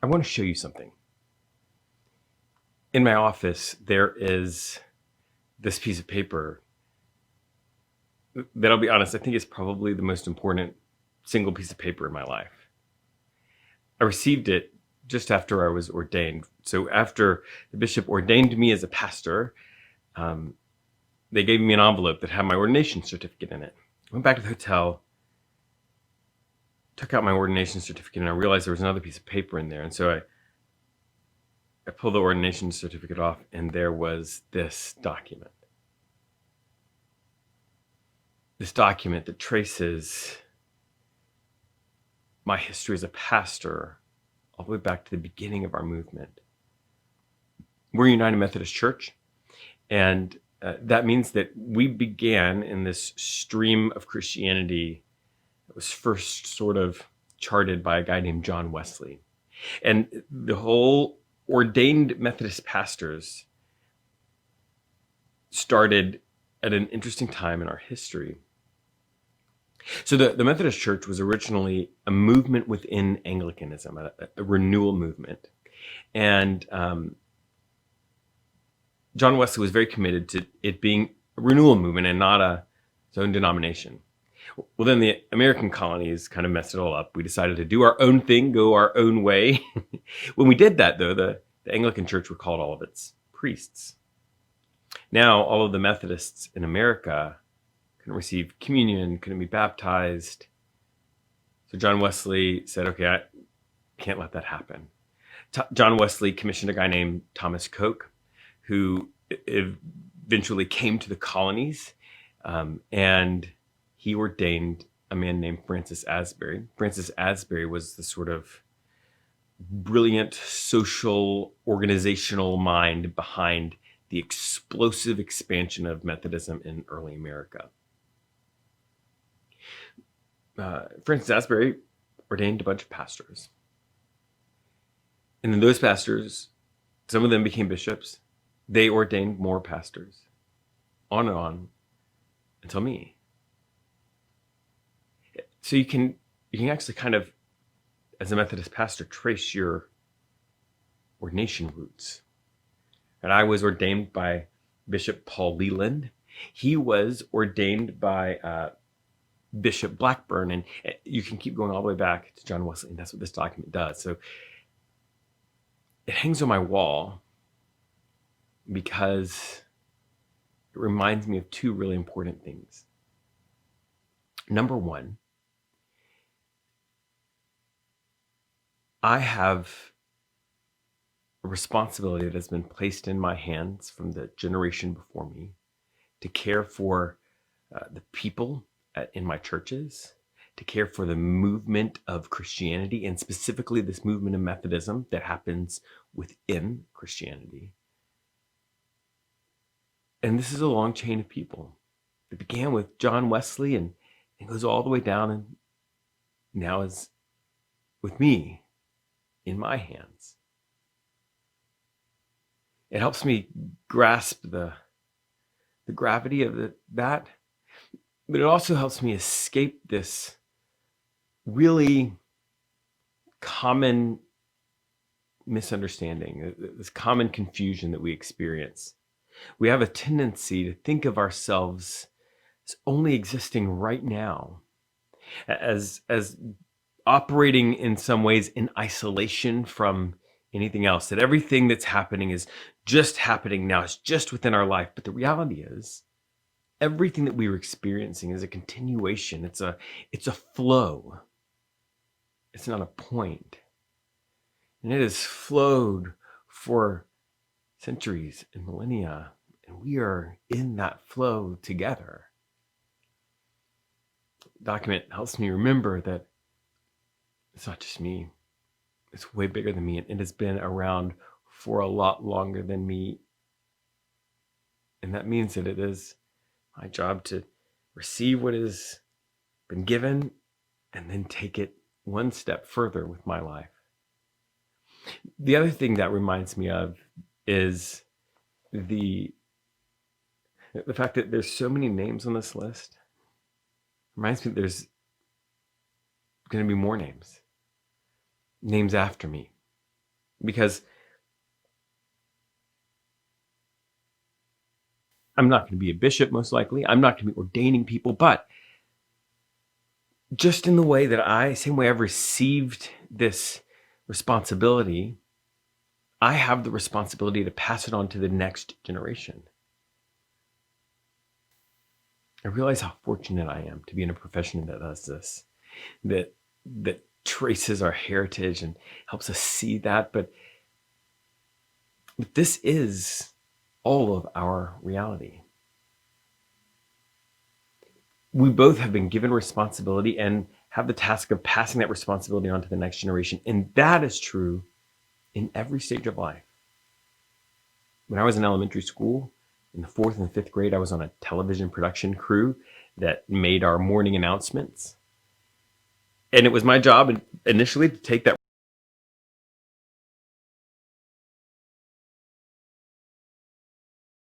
I want to show you something. In my office, there is this piece of paper that, I'll be honest, I think is probably the most important single piece of paper in my life. I received it just after I was ordained. So after the bishop ordained me as a pastor, they gave me an envelope that had my ordination certificate in it. I went back to the hotel, took out my ordination certificate, and I realized there was another piece of paper in there. And so I pulled the ordination certificate off, and there was this document. This document that traces my history as a pastor all the way back to the beginning of our movement. We're a United Methodist Church, and that means that we began in this stream of Christianity that was first sort of charted by a guy named John Wesley. And the whole ordained Methodist pastors started at an interesting time in our history. So the Methodist Church was originally a movement within Anglicanism, a renewal movement. And John Wesley was very committed to it being a renewal movement and not its own denomination. Well, then the American colonies kind of messed it all up. We decided to do our own thing, go our own way. When we did that, though, the Anglican Church recalled all of its priests. Now, all of the Methodists in America couldn't receive communion, couldn't be baptized. So John Wesley said, okay, I can't let that happen. John Wesley commissioned a guy named Thomas Coke, who eventually came to the colonies, and he ordained a man named Francis Asbury. Francis Asbury was the sort of brilliant social organizational mind behind the explosive expansion of Methodism in early America. Francis Asbury ordained a bunch of pastors. And then those pastors, some of them became bishops. They ordained more pastors, on and on, until me. So you can actually kind of, as a Methodist pastor, trace your ordination roots. And I was ordained by Bishop Paul Leland. He was ordained by Bishop Blackburn, and you can keep going all the way back to John Wesley, and that's what this document does. So it hangs on my wall because it reminds me of two really important things. Number one, I have a responsibility that has been placed in my hands from the generation before me to care for the people in my churches, to care for the movement of Christianity, and specifically this movement of Methodism that happens within Christianity. And this is a long chain of people. It began with John Wesley and it goes all the way down, and now is with me in my hands. It helps me grasp the gravity of that, but it also helps me escape this really common misunderstanding, this common confusion that we experience. We have a tendency to think of ourselves as only existing right now, as operating in some ways in isolation from anything else, that everything that's happening is just happening now, it's just within our life. But the reality is, everything that we are experiencing is a continuation. It's a flow. It's not a point. And it has flowed for centuries and millennia, and we are in that flow together. The document helps me remember that it's not just me. It's way bigger than me, and it has been around for a lot longer than me. And that means that it is my job to receive what has been given and then take it one step further with my life. The other thing that reminds me of is the fact that there's so many names on this list. Reminds me that there's going to be more names after me. because I'm not going to be a bishop, most likely. I'm not going to be ordaining people, but just in the way that same way I've received this responsibility, I have the responsibility to pass it on to the next generation. I realize how fortunate I am to be in a profession that does this, that traces our heritage and helps us see that. But this is all of our reality. We both have been given responsibility and have the task of passing that responsibility on to the next generation. And that is true in every stage of life. When I was in elementary school, in the 4th and 5th grade, I was on a television production crew that made our morning announcements. And it was my job initially to take that